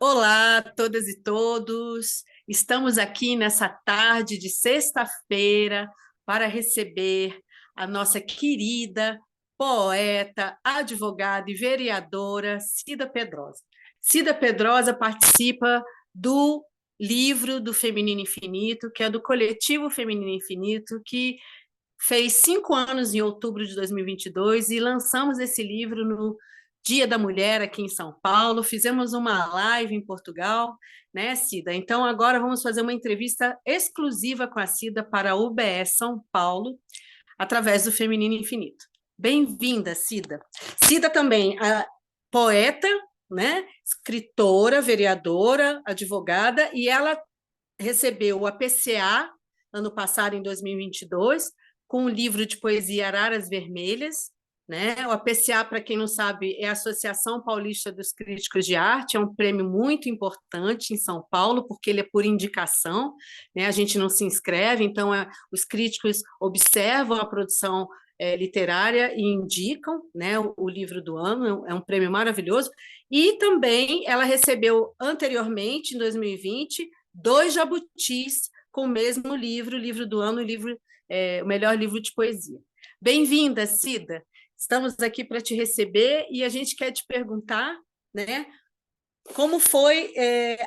Olá, a todas e todos. Estamos aqui nessa tarde de sexta-feira para receber a nossa querida poeta, advogada e vereadora Cida Pedrosa. Cida Pedrosa participa do livro do Feminino Infinito, que é do Coletivo Feminino Infinito, que fez 5 anos em outubro de 2022 e lançamos esse livro no Dia da Mulher aqui em São Paulo. Fizemos uma live em Portugal, né, Cida? Então agora vamos fazer uma entrevista exclusiva com a Cida para a UBS São Paulo, através do Feminino Infinito. Bem-vinda, Cida. Cida também, a poeta, né, escritora, vereadora, advogada, e ela recebeu a PCA ano passado, em 2022, com o livro de poesia Araras Vermelhas, né? O APCA, para quem não sabe, é a Associação Paulista dos Críticos de Arte, é um prêmio muito importante em São Paulo, porque ele é por indicação, né? A gente não se inscreve, então os críticos observam a produção literária e indicam, né, o livro do ano, é um prêmio maravilhoso. E também ela recebeu anteriormente, em 2020, dois jabutis com o mesmo livro, o livro do ano, o melhor livro de poesia. Bem-vinda, Cida. Estamos aqui para te receber e a gente quer te perguntar, né, como foi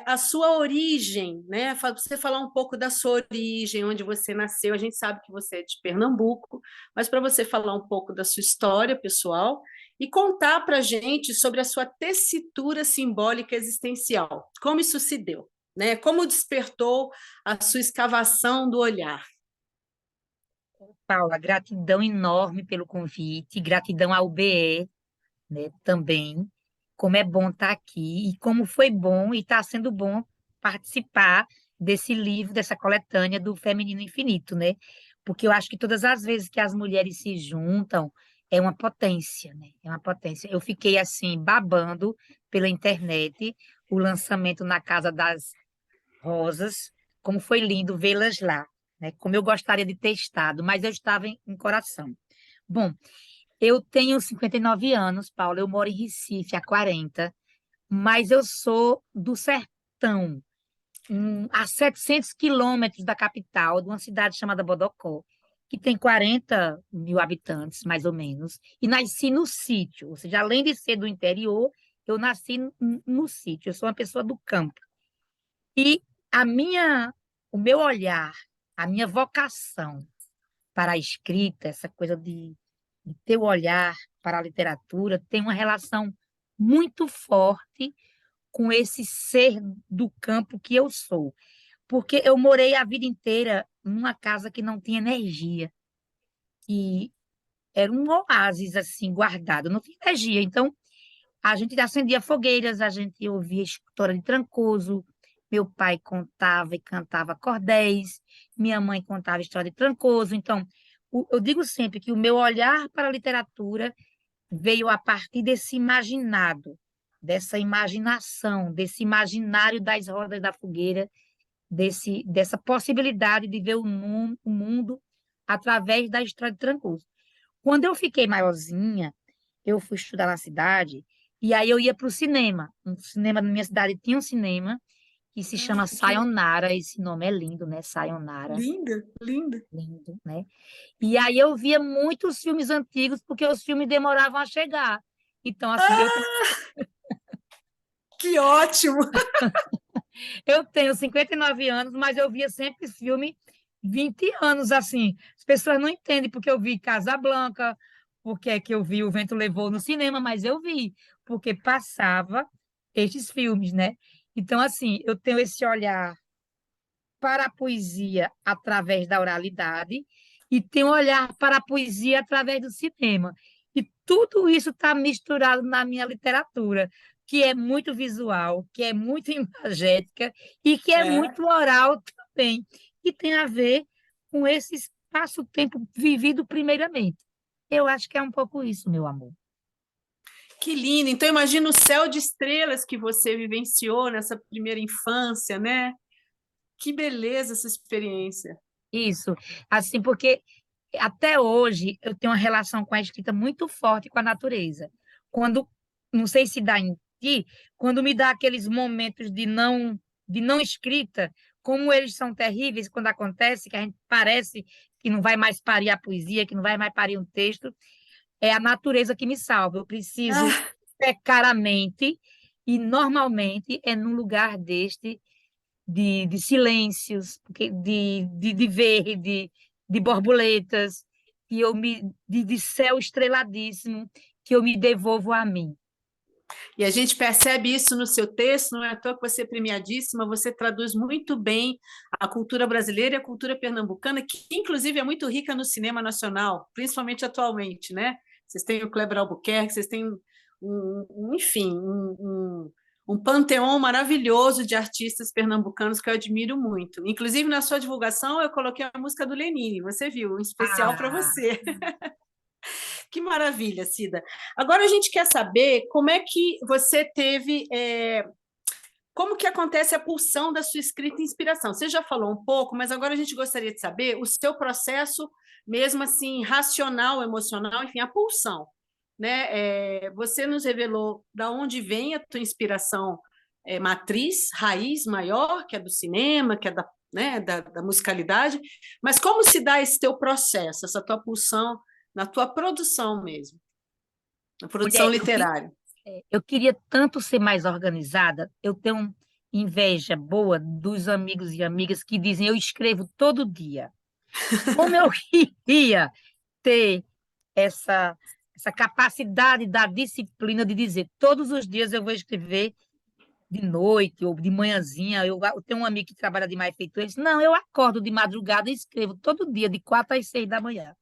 a sua origem, né? Você falar um pouco da sua origem, onde você nasceu. A gente sabe que você é de Pernambuco, mas para você falar um pouco da sua história pessoal e contar para a gente sobre a sua tessitura simbólica existencial. Como isso se deu, né? Como despertou a sua escavação do olhar. Paula, gratidão enorme pelo convite, gratidão ao BE, né, também. Como é bom estar aqui e como foi bom e está sendo bom participar desse livro, dessa coletânea do Feminino Infinito, né? Porque eu acho que todas as vezes que as mulheres se juntam, é uma potência, né? É uma potência. Eu fiquei assim, babando pela internet, o lançamento na Casa das Rosas, como foi lindo vê-las lá, né? Como eu gostaria de ter estado, mas eu estava em coração. Bom, eu tenho 59 anos, Paula, eu moro em Recife há 40, mas eu sou do sertão, a 700 quilômetros da capital, de uma cidade chamada Bodocó, que tem 40 mil habitantes, mais ou menos, e nasci no sítio, ou seja, além de ser do interior, eu nasci no sítio, eu sou uma pessoa do campo. E a minha, o meu olhar, a minha vocação para a escrita, essa coisa de ter o olhar para a literatura, tem uma relação muito forte com esse ser do campo que eu sou. Porque eu morei a vida inteira numa casa que não tinha energia. E era um oásis, assim, guardado, não tinha energia. Então, a gente acendia fogueiras, a gente ouvia história de Trancoso, meu pai contava e cantava cordéis, minha mãe contava história de Trancoso. Então, eu digo sempre que o meu olhar para a literatura veio a partir desse imaginado, dessa imaginação, desse imaginário das rodas da fogueira, dessa possibilidade de ver o mundo através da história de Trancoso. Quando eu fiquei maiorzinha, eu fui estudar na cidade, e aí eu ia para o cinema. Um cinema na minha cidade tinha um cinema que se chama Que Sayonara, esse nome é lindo, né? Sayonara, linda, linda. lindo, né? E aí eu via muitos filmes antigos, porque os filmes demoravam a chegar. Então, assim, Que ótimo! eu tenho 59 anos, mas eu via sempre filme 20 anos, assim. As pessoas não entendem porque eu vi Casablanca, porque é que eu vi O Vento Levou no cinema, mas eu vi, porque passava estes filmes, né? Então, assim, eu tenho esse olhar para a poesia através da oralidade e tenho um olhar para a poesia através do cinema. E tudo isso está misturado na minha literatura, que é muito visual, que é muito imagética e que é É. muito oral também, que tem a ver com esse espaço-tempo vivido primeiramente. Eu acho que é um pouco isso, meu amor. Que lindo! Então, imagina o céu de estrelas que você vivenciou nessa primeira infância, né? Que beleza essa experiência. Isso, assim, porque até hoje eu tenho uma relação com a escrita muito forte com a natureza. Quando, não sei se dá em aqui, quando me dá aqueles momentos de não escrita, como eles são terríveis quando acontece, que a gente parece que não vai mais parir a poesia, que não vai mais parir um texto, é a natureza que me salva. Eu preciso Ah, secar a mente, e normalmente é num lugar deste de silêncios, de verde, de borboletas, de céu estreladíssimo, que eu me devolvo a mim. e a gente percebe isso no seu texto, não é à toa que você é premiadíssima, você traduz muito bem a cultura brasileira e a cultura pernambucana, que inclusive é muito rica no cinema nacional, principalmente atualmente, né? Vocês têm o Kleber Albuquerque, vocês têm enfim, um panteão maravilhoso de artistas pernambucanos que eu admiro muito. Inclusive, na sua divulgação, eu coloquei a música do Lenine, você viu, um especial para Ah, você. Que maravilha, Cida. Agora a gente quer saber como é que você teve, como que acontece a pulsão da sua escrita e inspiração. Você já falou um pouco, mas agora a gente gostaria de saber o seu processo, mesmo assim, racional, emocional, enfim, a pulsão, né? Você nos revelou da onde vem a tua inspiração matriz, raiz maior, que é do cinema, que é da, né, da musicalidade, mas como se dá esse teu processo, essa tua pulsão na tua produção mesmo, na produção mulher, literária? eu queria tanto ser mais organizada. Eu tenho inveja boa dos amigos e amigas que dizem eu escrevo todo dia. Como eu queria ter essa, essa capacidade da disciplina de dizer todos os dias eu vou escrever de noite ou de manhãzinha. Eu tenho um amigo que trabalha de mais feito isso. Não, eu acordo de madrugada e escrevo todo dia, de 4 às 6 da manhã.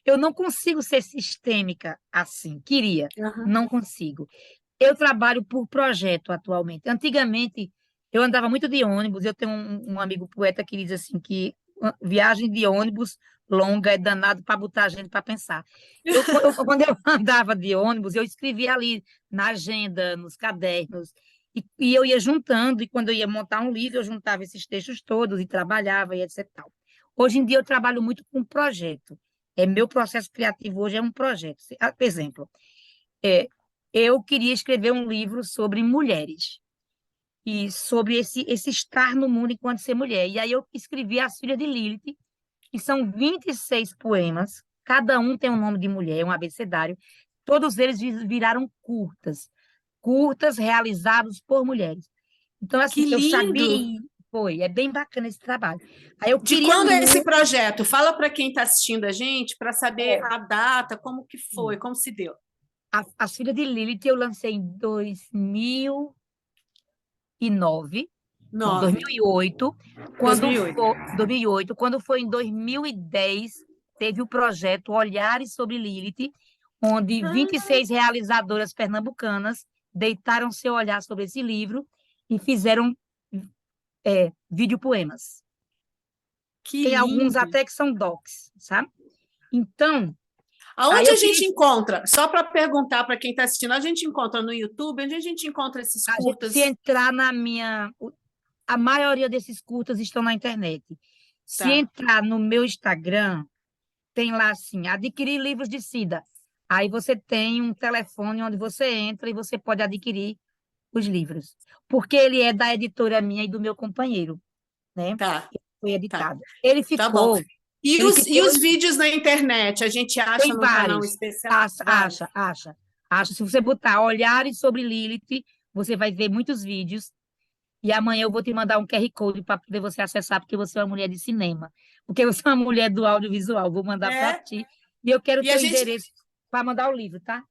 Eu não consigo ser sistêmica assim. Queria, Uhum. não consigo. Eu trabalho por projeto atualmente. Antigamente, eu andava muito de ônibus. Eu tenho um amigo poeta que diz assim que viagem de ônibus longa é danado para botar a gente para pensar. Quando eu andava de ônibus, eu escrevia ali na agenda, nos cadernos, e eu ia juntando, e quando eu ia montar um livro, eu juntava esses textos todos e trabalhava e etc. Tal. Hoje em dia eu trabalho muito com projeto. Meu processo criativo hoje é um projeto. Por exemplo, é, eu queria escrever um livro sobre mulheres e sobre esse estar no mundo enquanto ser mulher. E aí eu escrevi As Filhas de Lilith, que são 26 poemas, cada um tem um nome de mulher, um abecedário. Todos eles viraram curtas, curtas realizados por mulheres. Então, Que assim, eu lindo! sabia, é bem bacana esse trabalho. Aí eu De queria quando é esse muito, projeto? Fala para quem está assistindo a gente para saber a data, como que foi, como se deu. As Filhas de Lilith eu lancei em 2009, não, 9, 2008, 2008. 2008, quando foi em 2010, teve o projeto Olhares sobre Lilith, onde Ah, 26 realizadoras pernambucanas deitaram seu olhar sobre esse livro e fizeram videopoemas. que Tem alguns lindo! até que são docs, sabe? Então, aí Aonde eu a queria. gente encontra? Só para perguntar para quem está assistindo, a gente encontra no YouTube? Onde a gente encontra esses Se curtas? entrar na minha. A maioria desses curtas estão na internet. Se Tá. entrar no meu Instagram, tem lá assim, adquirir livros de Cida. Aí você tem um telefone onde você entra e você pode adquirir os livros. Porque ele é da editora minha e do meu companheiro, né? Tá, Foi tá, editado. tá bom. Ele E ficou, os vídeos na internet, a gente acha tem num canal vários. especial? Acha, Vários. acha, acha. Acha. Se você botar Olhares sobre Lilith, você vai ver muitos vídeos. E amanhã eu vou te mandar um QR Code para poder você acessar, porque você é uma mulher de cinema. Porque você é uma mulher do audiovisual. Vou mandar para É, ti. E eu quero o e a teu gente. endereço para mandar o livro, tá?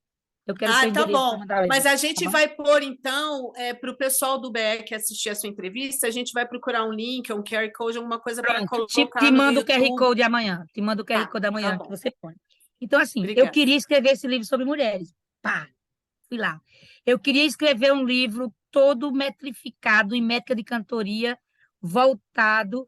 Eu quero o Ah, teu tá endereço para bom. mandar o Mas livro, a tá gente bom? vai pôr, então, para o pessoal do BEC assistir a sua entrevista, a gente vai procurar um link, um QR Code, alguma coisa para Pronto. Te colocar no mando o QR YouTube. Code amanhã. Te mando o QR Tá, Code tá amanhã que bom. você põe. Então, assim, eu Obrigada. queria escrever esse livro sobre mulheres. Pá, fui lá. Eu queria escrever um livro todo metrificado em métrica de cantoria, voltado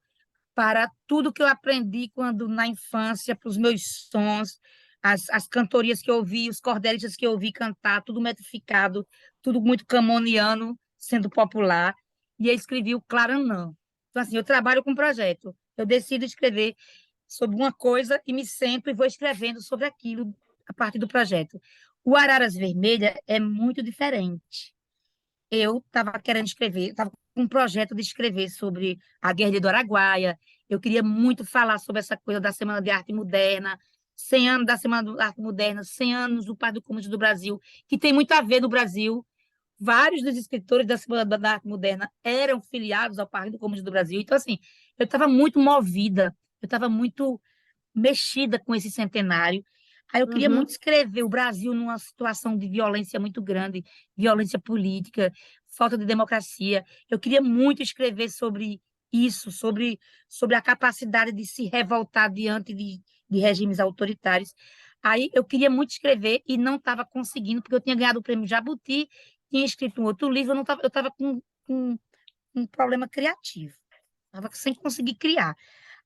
para tudo que eu aprendi quando na infância, para os meus sons, as cantorias que eu ouvi, os cordelistas que eu ouvi cantar, tudo metrificado, tudo muito camoniano, sendo popular. E eu escrevi o Claranã. Então, assim, eu trabalho com projeto. Eu decido escrever sobre uma coisa e me sento e vou escrevendo sobre aquilo a partir do projeto. O Araras Vermelha é muito diferente. eu estava querendo escrever, estava com um projeto de escrever sobre a Guerra do Araguaia. Eu queria muito falar sobre essa coisa da Semana de Arte Moderna, 100 anos da Semana da Arte Moderna, 100 anos do Parque do Comunismo do Brasil, que tem muito a ver no Brasil. Vários dos escritores da Semana da Arte Moderna eram filiados ao Partido Comunista do Brasil. Então, assim, eu estava muito movida, eu estava muito mexida com esse centenário. Aí eu queria muito Uhum, escrever o Brasil numa situação de violência muito grande, violência política, falta de democracia. Eu queria muito escrever sobre isso, sobre a capacidade de se revoltar diante de regimes autoritários. Aí eu queria muito escrever e não estava conseguindo, porque eu tinha ganhado o prêmio Jabuti, tinha escrito um outro livro, eu estava com um problema criativo, estava sem conseguir criar.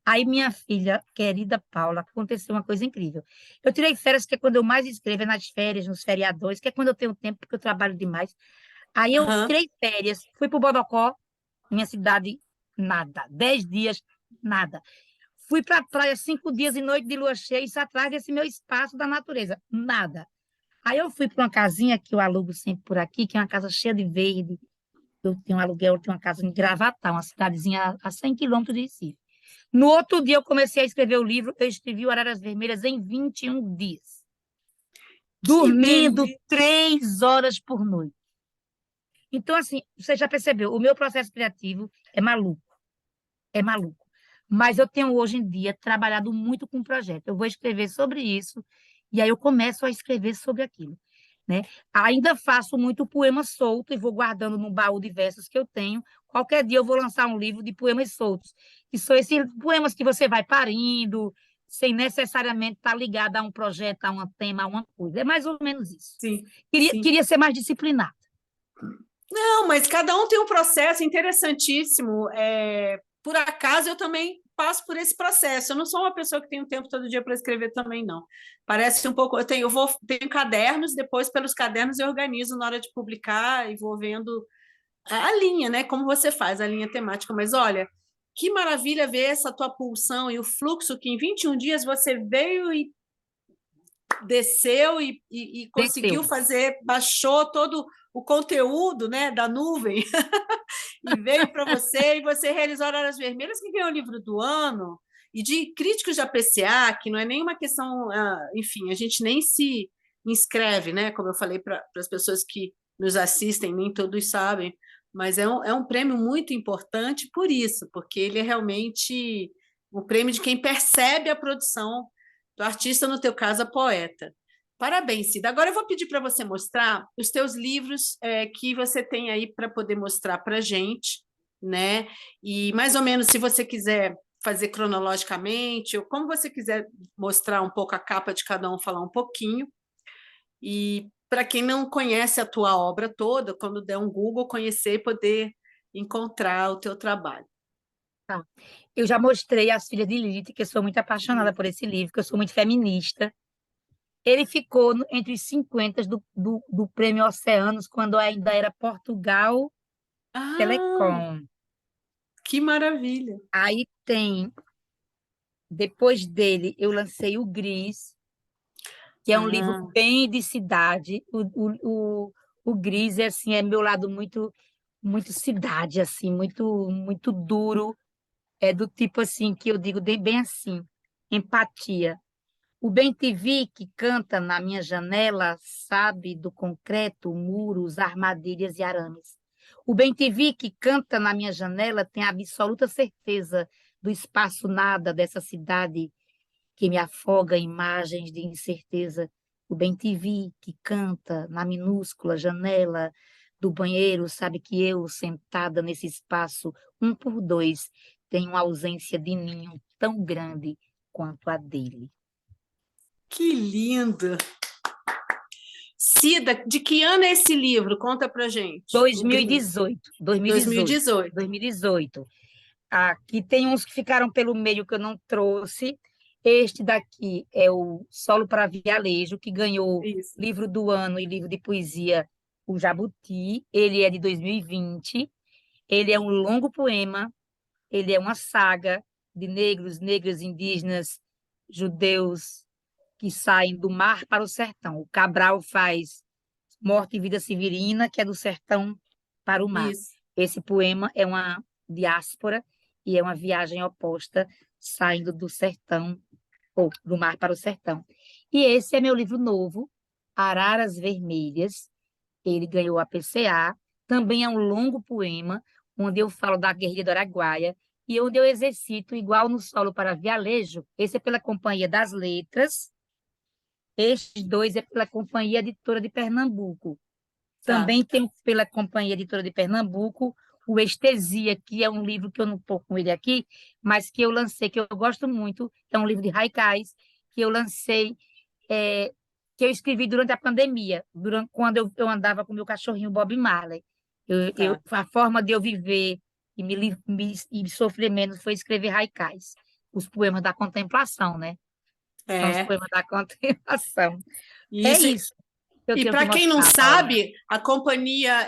Aí, minha filha, querida Paula, aconteceu uma coisa incrível. Eu tirei férias, que é quando eu mais escrevo, é nas férias, nos feriadões, que é quando eu tenho tempo, porque eu trabalho demais. Aí eu aham. tirei férias, fui para o Bodocó, minha cidade, nada. 10 dias, nada. Fui para a praia 5 dias e noite de lua cheia, isso atrás desse meu espaço da natureza, nada. Aí eu fui para uma casinha que eu alugo sempre por aqui, que é uma casa cheia de verde. Eu tenho um aluguel, eu tenho uma casa em Gravatá, uma cidadezinha a 100 quilômetros de Recife. No outro dia, eu comecei a escrever o livro. Eu escrevi o Araras Vermelhas em 21 dias, Que dormindo delícia! 3 horas por noite. Então, assim, você já percebeu, o meu processo criativo é maluco, é maluco. Mas eu tenho hoje em dia trabalhado muito com o projeto. Eu vou escrever sobre isso, e aí eu começo a escrever sobre aquilo. Né? Ainda faço muito poema solto e vou guardando no baú de versos que eu tenho. Qualquer dia eu vou lançar um livro de poemas soltos, que são esses poemas que você vai parindo, sem necessariamente estar ligado a um projeto, a um tema, a uma coisa. É mais ou menos isso. Sim, Queria, sim. queria ser mais disciplinada. Não, mas cada um tem um processo interessantíssimo. Por acaso eu também passo por esse processo. Eu não sou uma pessoa que tem um tempo todo dia para escrever também, não. Parece um pouco. Tenho cadernos, depois pelos cadernos eu organizo na hora de publicar e vou vendo a linha, né? Como você faz, a linha temática. Mas olha, que maravilha ver essa tua pulsão e o fluxo que em 21 dias você veio e desceu e conseguiu Desceu. fazer, baixou todo o conteúdo, né, da nuvem e veio para você e você realizou Horas Vermelhas, que ganhou o livro do ano, e de críticos de APCA, que não é nenhuma questão, enfim, a gente nem se inscreve, né? Como eu falei para as pessoas que nos assistem, nem todos sabem, mas é um prêmio muito importante por isso, porque ele é realmente um prêmio de quem percebe a produção do artista, no teu caso, a poeta. Parabéns, Cida. Agora eu vou pedir para você mostrar os teus livros que você tem aí para poder mostrar para a gente, né? E mais ou menos, se você quiser fazer cronologicamente, ou como você quiser mostrar um pouco a capa de cada um, falar um pouquinho. E para quem não conhece a tua obra toda, quando der um Google, conhecer e poder encontrar o teu trabalho. Tá. Eu já mostrei às filhas de Lilith, que eu sou muito apaixonada por esse livro, que eu sou muito feminista. Ele ficou entre os 50 do Prêmio Oceanos, quando ainda era Portugal Ah, Telecom. que maravilha! Aí tem, depois dele, eu lancei o Gris, que é um livro Ah, bem de cidade. O Gris é, assim, é meu lado muito, muito cidade, assim, muito, muito duro. É do tipo assim, que eu digo bem assim, empatia. O bem-te-vi que canta na minha janela sabe do concreto, muros, armadilhas e arames. O bem-te-vi que canta na minha janela tem a absoluta certeza do espaço nada dessa cidade que me afoga em imagens de incerteza. O bem-te-vi que canta na minúscula janela do banheiro sabe que eu, sentada nesse espaço, 1 por 2, tenho uma ausência de ninho tão grande quanto a dele. que lindo! Cida, de que ano é esse livro? Conta pra gente. O Gris. 2018, 2018, 2018. 2018. Aqui tem uns que ficaram pelo meio que eu não trouxe. Este daqui é o Solo para Vialejo, que ganhou Isso. livro do ano e livro de poesia, o Jabuti. Ele é de 2020. Ele é um longo poema, ele é uma saga de negros, negras, indígenas, judeus que saem do mar para o sertão. O Cabral faz Morte e Vida Severina, que é do sertão para o mar. Isso. Esse poema é uma diáspora e é uma viagem oposta, saindo do sertão, ou do mar para o sertão. E esse é meu livro novo, Araras Vermelhas. Ele ganhou a PCA. Também é um longo poema, onde eu falo da guerrilha do Araguaia e onde eu exercito igual no solo para Vialejo. Esse é pela Companhia das Letras. Estes dois é pela Companhia Editora de Pernambuco. Tá. Também tem pela Companhia Editora de Pernambuco o Estesia, que é um livro que eu não estou com ele aqui, mas que eu lancei, que eu gosto muito, é um livro de haikais, que eu lancei, que eu escrevi durante a pandemia, quando eu andava com meu cachorrinho Bob Marley. Tá. A forma de eu viver e sofrer menos foi escrever haikais, os poemas da contemplação, né? São os É. poemas da contemplação. É Isso. isso que eu E tenho que para quem não mostrar, Paula. sabe, a Companhia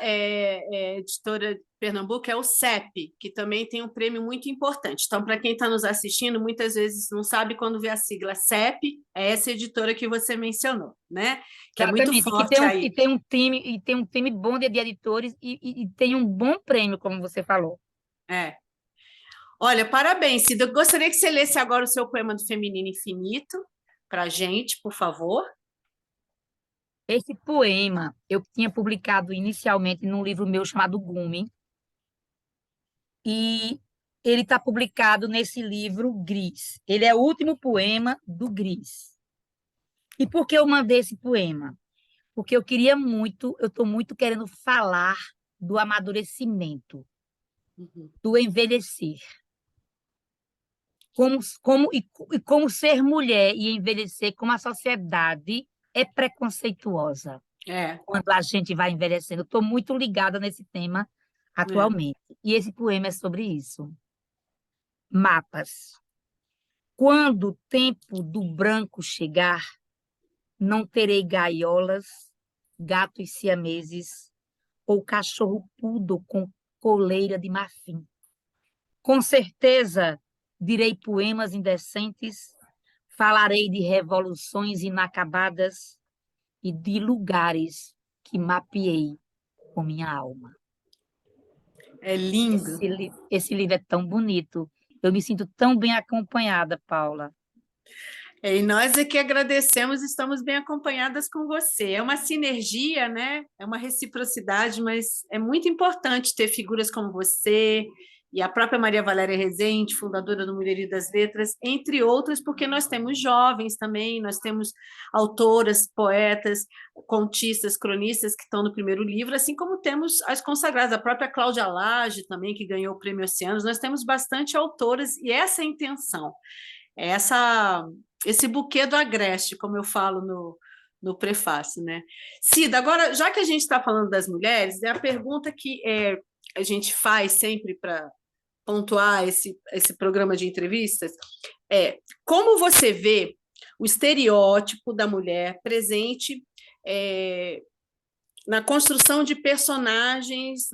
Editora de Pernambuco é o CEP, que também tem um prêmio muito importante. Então, para quem está nos assistindo, muitas vezes não sabe quando vê a sigla CEP, é essa editora que você mencionou, né? Que é muito Exatamente, que tem forte aí. tem um time bom de editores e tem um bom prêmio, como você falou. É. Olha, parabéns, Cida. Eu gostaria que você lesse agora o seu poema do Feminino Infinito para a gente, por favor. Esse poema eu tinha publicado inicialmente num livro meu chamado Gume, e ele está publicado nesse livro Gris. Ele é o último poema do Gris. E por que eu mandei esse poema? Porque eu estou muito querendo falar do amadurecimento, Uhum. do envelhecer. Como ser mulher e envelhecer, como a sociedade é preconceituosa É, quando a gente vai envelhecendo. Estou muito ligada nesse tema é. atualmente. E esse poema é sobre isso. Mapas. Quando o tempo do branco chegar, não terei gaiolas, gatos siameses ou cachorro poodle com coleira de marfim. Com certeza, direi poemas indecentes, falarei de revoluções inacabadas e de lugares que mapeei com minha alma. É lindo. Esse livro é tão bonito. Eu me sinto tão bem acompanhada, Paula. E nós é que agradecemos, estamos bem acompanhadas com você. É uma sinergia, né? É uma reciprocidade, mas é muito importante ter figuras como você e a própria Maria Valéria Rezende, fundadora do Mulherio das Letras, entre outras, porque nós temos jovens também, nós temos autoras, poetas, contistas, cronistas que estão no primeiro livro, assim como temos as consagradas, a própria Cláudia Lage também, que ganhou o Prêmio Oceanos. Nós temos bastante autoras e essa é a intenção. Esse buquê do agreste, como eu falo no prefácio, né? Cida, agora, já que a gente está falando das mulheres, é a pergunta que a gente faz sempre para pontuar esse programa de entrevistas, como você vê o estereótipo da mulher presente na construção de personagens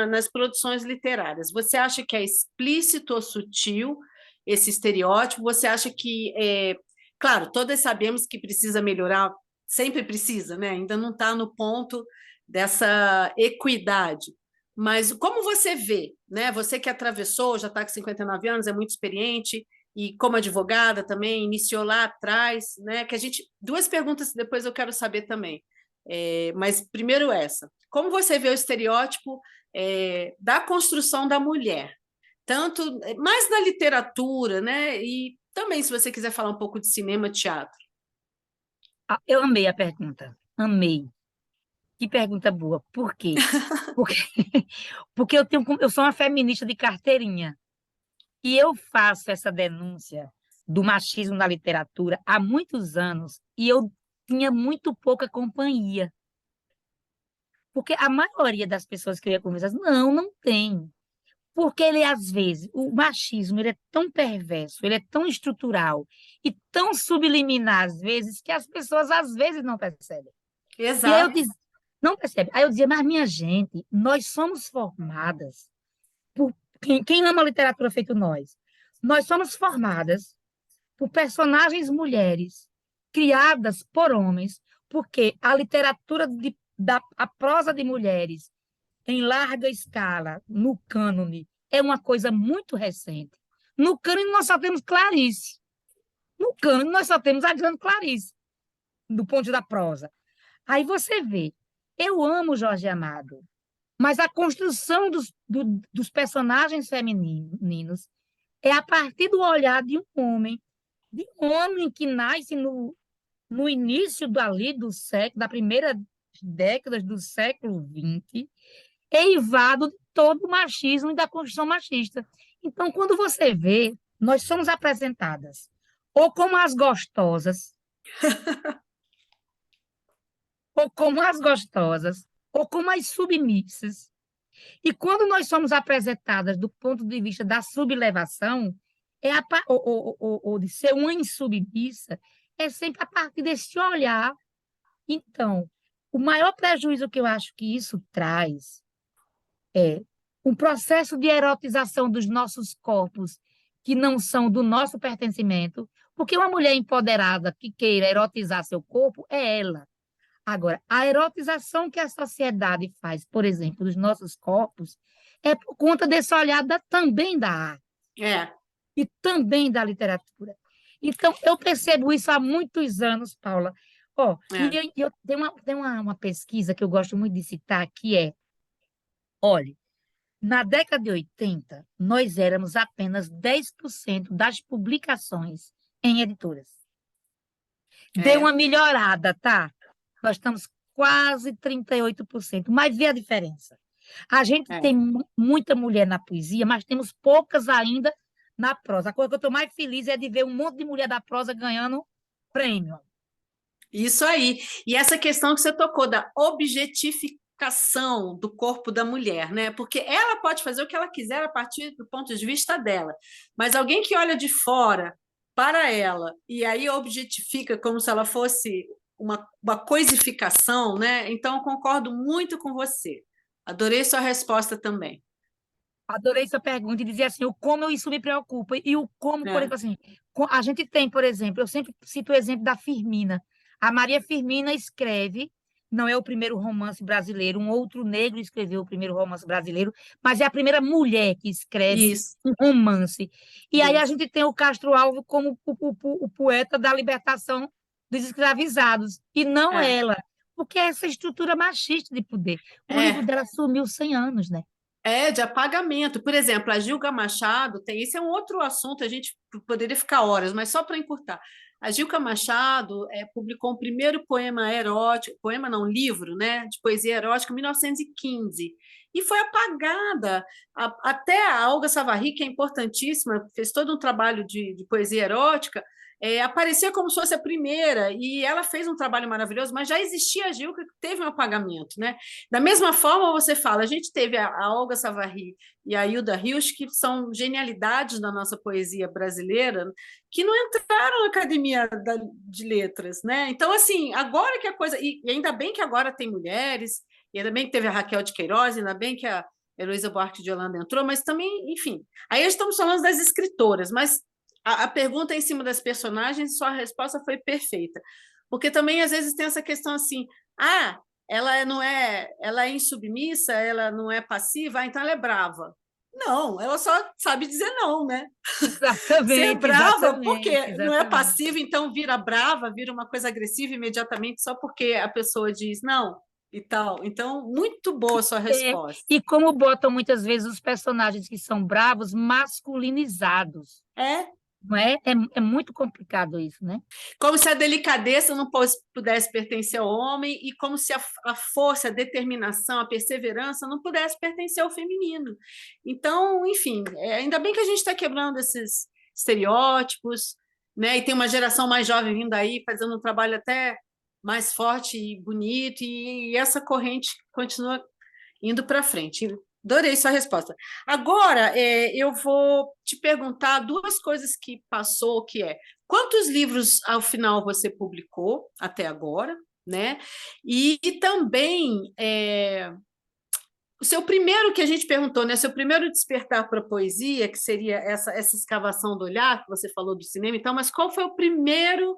nas produções literárias? Você acha que é explícito ou sutil esse estereótipo? Você acha que, claro, todas sabemos que precisa melhorar, sempre precisa, né? Ainda não está no ponto dessa equidade. Mas como você vê, né? Você que atravessou, já está com 59 anos, é muito experiente, e como advogada também, iniciou lá atrás, né? Que a gente. Duas perguntas que depois eu quero saber também. Mas primeiro essa. Como você vê o estereótipo da construção da mulher? Tanto mais na literatura, né? E também, se você quiser falar um pouco de cinema, teatro. Eu amei a pergunta. Amei. Que pergunta boa. Por quê? Porque, porque eu sou uma feminista de carteirinha. E eu faço essa denúncia do machismo na literatura há muitos anos e eu tinha muito pouca companhia. Porque a maioria das pessoas que eu ia conversar, não tem. Porque ele, às vezes, o machismo, ele é tão perverso, ele é tão estrutural e tão subliminar, às vezes, que as pessoas, às vezes, não percebem. E aí eu Exato. dizia, não percebe. Aí eu dizia, mas minha gente, nós somos formadas por quem ama a literatura feito nós. Nós somos formadas por personagens mulheres criadas por homens, porque a literatura a prosa de mulheres em larga escala, no cânone, é uma coisa muito recente. No cânone nós só temos Clarice. No cânone nós só temos a grande Clarice, do ponto da prosa. Aí você vê, eu amo Jorge Amado, mas a construção dos personagens femininos é a partir do olhar de um homem que nasce no início dali do século, da primeira década do século XX, eivado de todo o machismo e da construção machista. Então, quando você vê, nós somos apresentadas ou como as gostosas, ou como as gostosas, ou como as submissas. E quando nós somos apresentadas do ponto de vista da sublevação, ou de ser uma insubmissa, é sempre a partir desse olhar. Então, o maior prejuízo que eu acho que isso traz é um processo de erotização dos nossos corpos que não são do nosso pertencimento, porque uma mulher empoderada que queira erotizar seu corpo é ela. Agora, a erotização que a sociedade faz, por exemplo, dos nossos corpos, é por conta desse olhar também da arte É, e também da literatura. Então, eu percebo isso há muitos anos, Paula. Ó, é. tem uma pesquisa que eu gosto muito de citar, que é, olha, na década de 80, nós éramos apenas 10% das publicações em editoras. Deu É, uma melhorada, tá? Nós estamos quase 38%, mas vê a diferença. A gente é. tem muita mulher na poesia, mas temos poucas ainda na prosa. A coisa que eu estou mais feliz é de ver um monte de mulher da prosa ganhando prêmio. Isso aí. E essa questão que você tocou da objetificação do corpo da mulher, né? Porque ela pode fazer o que ela quiser a partir do ponto de vista dela, mas alguém que olha de fora para ela e aí objetifica como se ela fosse uma coisificação, né? Então, eu concordo muito com você. Adorei sua resposta também. Adorei sua pergunta e dizer assim, o como isso me preocupa. E o como, por É, exemplo, assim, a gente tem, por exemplo, eu sempre cito o exemplo da Firmina. A Maria Firmina escreve, não é o primeiro romance brasileiro, um outro negro escreveu o primeiro romance brasileiro, mas é a primeira mulher que escreve isso, um romance. E aí a isso. gente tem o Castro Alves como o poeta da libertação dos escravizados, e não É, ela, porque é essa estrutura machista de poder. O livro é. dela sumiu 100 anos, né? É, de apagamento. Por exemplo, a Gilga Machado tem. Esse é um outro assunto, a gente poderia ficar horas, mas só para encurtar. A Gilga Machado publicou o primeiro poema erótico, poema não, livro, né, de poesia erótica, em 1915, e foi apagada. Até a Olga Savarri, que é importantíssima, fez todo um trabalho de poesia erótica, aparecia como se fosse a primeira, e ela fez um trabalho maravilhoso, mas já existia a Gilga, que teve um apagamento, né? Da mesma forma, você fala, a gente teve a Olga Savarri e a Hilda Rios, que são genialidades da nossa poesia brasileira, que não entraram na Academia de Letras, né? Então, assim, agora que a coisa. E ainda bem que agora tem mulheres, e ainda bem que teve a Raquel de Queiroz, ainda bem que a Heloísa Buarque de Holanda entrou, mas também, enfim. Aí estamos falando das escritoras, mas a pergunta é em cima das personagens, sua resposta foi perfeita. Porque também, às vezes, tem essa questão assim, ela não é, ela é insubmissa, ela não é passiva, então ela é brava. Não, ela só sabe dizer não, né? Ser Exatamente, brava exatamente, porque não é exatamente. passiva, então vira brava, vira uma coisa agressiva imediatamente só porque a pessoa diz não e tal. Então, muito boa a sua É, resposta. e como botam muitas vezes os personagens que são bravos masculinizados, É não é? É muito complicado isso, né? como se a delicadeza não pudesse pertencer ao homem e como se a força, a determinação, a perseverança não pudesse pertencer ao feminino. Então, enfim, ainda bem que a gente está quebrando esses estereótipos, né? E tem uma geração mais jovem vindo aí, fazendo um trabalho até mais forte e bonito, e essa corrente continua indo para frente. Adorei sua resposta. Agora, eu vou te perguntar duas coisas que passou, que é quantos livros ao final você publicou até agora, né? E também o seu primeiro que a gente perguntou, né? Seu primeiro despertar para a poesia, que seria essa escavação do olhar que você falou do cinema, então, mas qual foi o primeiro?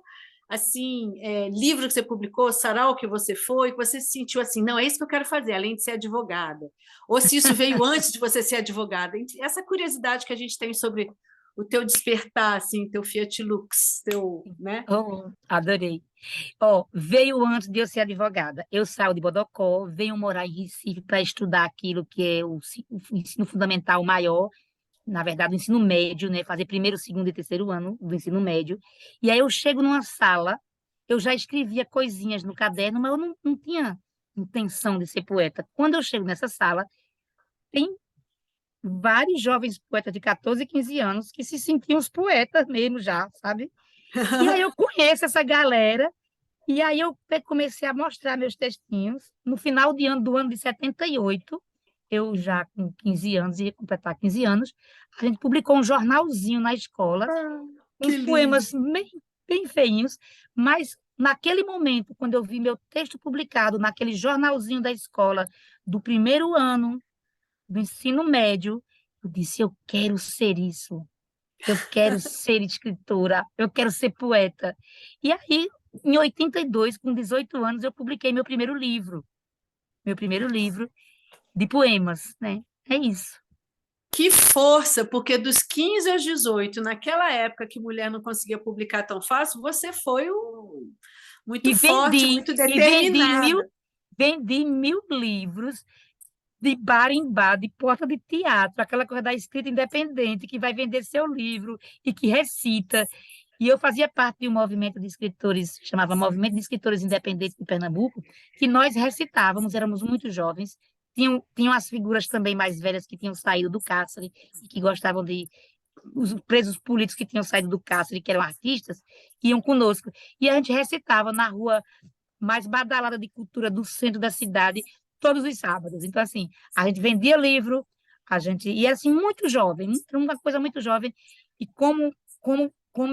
assim, livro que você publicou, sarau que você foi, que você se sentiu assim, não, é isso que eu quero fazer, além de ser advogada. Ou se isso veio antes de você ser advogada. Essa curiosidade que a gente tem sobre o teu despertar, assim, teu Fiat Lux, teu, né? Oh, adorei. Ó, veio antes de eu ser advogada. Eu saio de Bodocó, venho morar em Recife para estudar aquilo que é o ensino fundamental maior, na verdade, o ensino médio, né? Fazer primeiro, segundo e terceiro ano do ensino médio. E aí eu chego numa sala, eu já escrevia coisinhas no caderno, mas eu não tinha intenção de ser poeta. Quando eu chego nessa sala, tem vários jovens poetas de 14 e 15 anos que se sentiam os poetas mesmo já, sabe? E aí eu conheço essa galera, e aí eu comecei a mostrar meus textinhos. No final do ano de 78, eu já com 15 anos, ia completar 15 anos, a gente publicou um jornalzinho na escola, Que uns lindo. poemas bem feinhos, mas naquele momento, quando eu vi meu texto publicado naquele jornalzinho da escola, do primeiro ano do ensino médio, eu disse, eu quero ser isso. Eu quero ser escritora, eu quero ser poeta. E aí, em 82, com 18 anos, eu publiquei meu primeiro livro de poemas, né? É isso. Que força, porque dos 15 aos 18, naquela época que mulher não conseguia publicar tão fácil, você foi muito E forte, vendi, muito e vendi mil, determinada. vendi 1000 livros de bar em bar, de porta de teatro, aquela coisa da escrita independente, que vai vender seu livro e que recita. E eu fazia parte de um movimento de escritores, chamava Movimento de Escritores Independentes de Pernambuco, que nós recitávamos, éramos muito jovens, tinham as figuras também mais velhas que tinham saído do cárcere e que gostavam de. Os presos políticos que tinham saído do cárcere, que eram artistas, iam conosco. E a gente recitava na rua mais badalada de cultura do centro da cidade, todos os sábados. Então, assim, a gente vendia livro, a gente. E era assim, muito jovem, uma coisa muito jovem. E como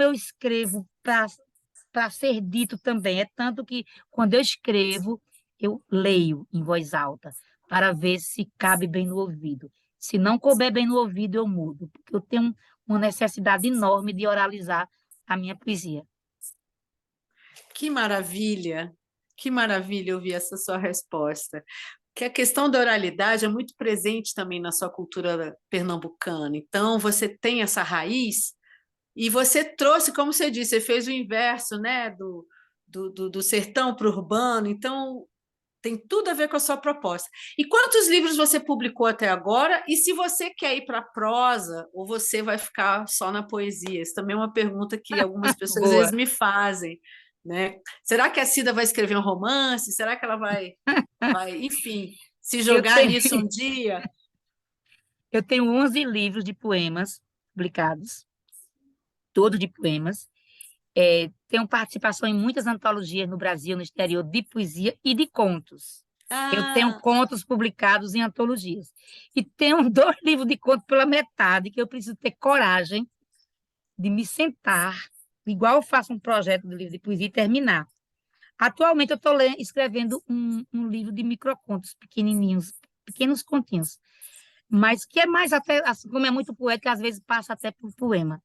eu escrevo para ser dito também. É tanto que, quando eu escrevo, eu leio em voz alta, para ver se cabe bem no ouvido. Se não couber bem no ouvido, eu mudo, porque eu tenho uma necessidade enorme de oralizar a minha poesia. Que maravilha ouvir essa sua resposta. Que a questão da oralidade é muito presente também na sua cultura pernambucana. Então, você tem essa raiz e você trouxe, como você disse, você fez o inverso, né, do sertão para o urbano. Então, tem tudo a ver com a sua proposta. E quantos livros você publicou até agora? E se você quer ir para a prosa ou você vai ficar só na poesia? Isso também é uma pergunta que algumas pessoas às vezes Boa. me fazem, né? Será que a Cida vai escrever um romance? Será que ela vai, enfim, se Eu jogar tenho, nisso um dia? eu tenho 11 livros de poemas publicados, todos de poemas. Tenho participação em muitas antologias no Brasil, no exterior, de poesia e de contos. Eu tenho Ah, contos publicados em antologias. E tenho 2 livros de contos pela metade, que eu preciso ter coragem de me sentar, igual eu faço um projeto de livro de poesia, e terminar. Atualmente, eu estou escrevendo um livro de microcontos pequenininhos, pequenos continhos, mas que é mais até, assim, como é muito poético, às vezes passa até por poema.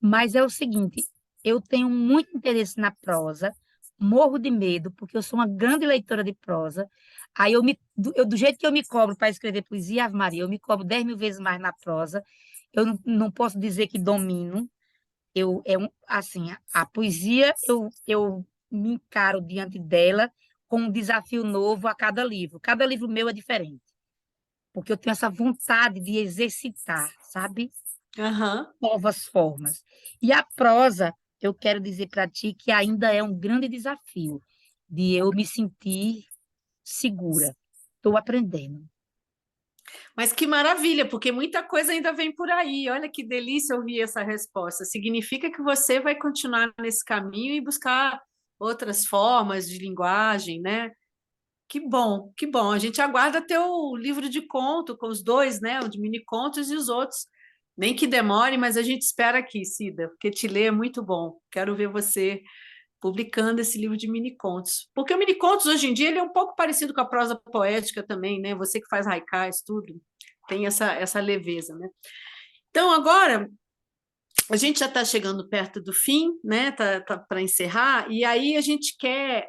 Mas é o seguinte, eu tenho muito interesse na prosa, morro de medo, porque eu sou uma grande leitora de prosa. Aí do jeito que eu me cobro para escrever poesia, Ave Maria, eu me cobro 10.000 vezes mais na prosa. Eu não posso dizer que domino. Assim, a poesia, eu me encaro diante dela com um desafio novo a cada livro. Cada livro meu é diferente, porque eu tenho essa vontade de exercitar, sabe? aham. Novas formas. E a prosa, eu quero dizer para ti que ainda é um grande desafio de eu me sentir segura. Estou aprendendo. Mas que maravilha, porque muita coisa ainda vem por aí. Olha que delícia ouvir essa resposta. Significa que você vai continuar nesse caminho e buscar outras formas de linguagem, né? Que bom, que bom. A gente aguarda teu livro de conto com os dois, né? O de mini contos e os outros. Nem que demore, mas a gente espera aqui, Cida, porque te ler é muito bom. Quero ver você publicando esse livro de mini contos. Porque o mini contos hoje em dia ele é um pouco parecido com a prosa poética também, né? Você que faz haikais, tudo, tem essa leveza, né? Então, agora A gente já está chegando perto do fim, né? Tá para encerrar, e aí a gente quer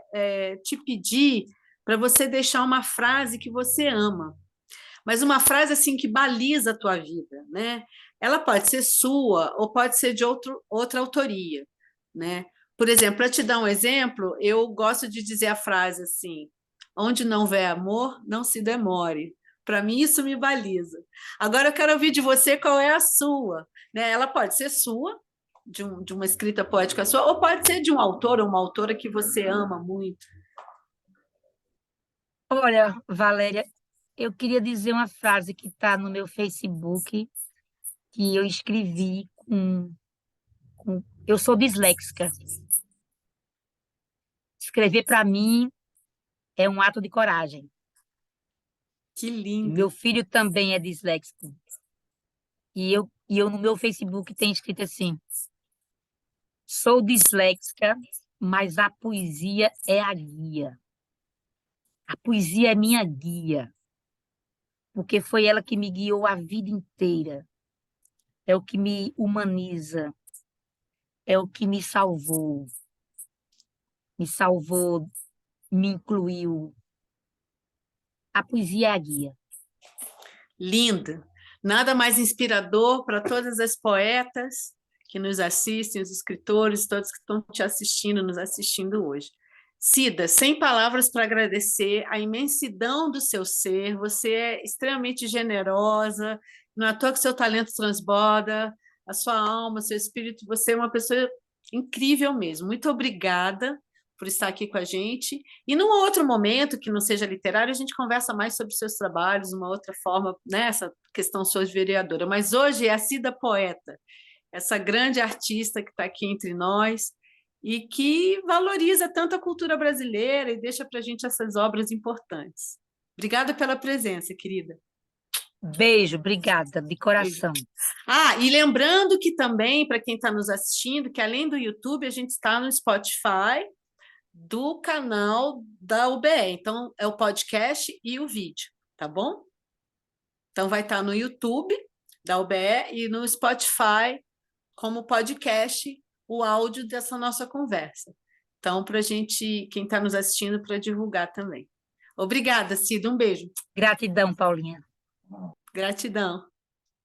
te pedir para você deixar uma frase que você ama, mas uma frase assim que baliza a tua vida, né? Ela pode ser sua ou pode ser de outra autoria, né? Por exemplo, para te dar um exemplo, eu gosto de dizer a frase assim: onde não houver amor, não se demore. Para mim, isso me baliza. Agora eu quero ouvir de você qual é a sua, né? Ela pode ser sua, de uma escrita poética sua, ou pode ser de um autor ou uma autora que você ama muito. Olha, Valéria, eu queria dizer uma frase que está no meu Facebook, que eu escrevi Eu sou disléxica. Escrever para mim é um ato de coragem. Que E lindo. meu filho também é disléxico. E eu no meu Facebook tenho escrito assim: sou disléxica, mas a poesia é a guia. A poesia é minha guia, porque foi ela que me guiou a vida inteira. É o que me humaniza, é o que me salvou, me incluiu. A poesia é a guia. Linda. Nada mais inspirador para todas as poetas que nos assistem, os escritores, todos que estão te assistindo, nos assistindo hoje. Cida, sem palavras para agradecer a imensidão do seu ser, você é extremamente generosa, não é à toa que seu talento transborda, a sua alma, seu espírito, você é uma pessoa incrível mesmo. Muito obrigada por estar aqui com a gente. E num outro momento, que não seja literário, a gente conversa mais sobre seus trabalhos, uma outra forma, né, essa questão sua de vereadora. Mas hoje é a Cida Poeta, essa grande artista que está aqui entre nós e que valoriza tanto a cultura brasileira e deixa para a gente essas obras importantes. Obrigada pela presença, querida. Beijo, obrigada, de Beijo. coração. E lembrando que também, para quem está nos assistindo, que além do YouTube, a gente está no Spotify, do canal da UBE. Então, é o podcast e o vídeo, tá bom? Então, vai estar no YouTube da UBE e no Spotify como podcast o áudio dessa nossa conversa. Então, para a gente, quem está nos assistindo, para divulgar também. Obrigada, Cida. Um beijo. Gratidão, Paulinha. Gratidão.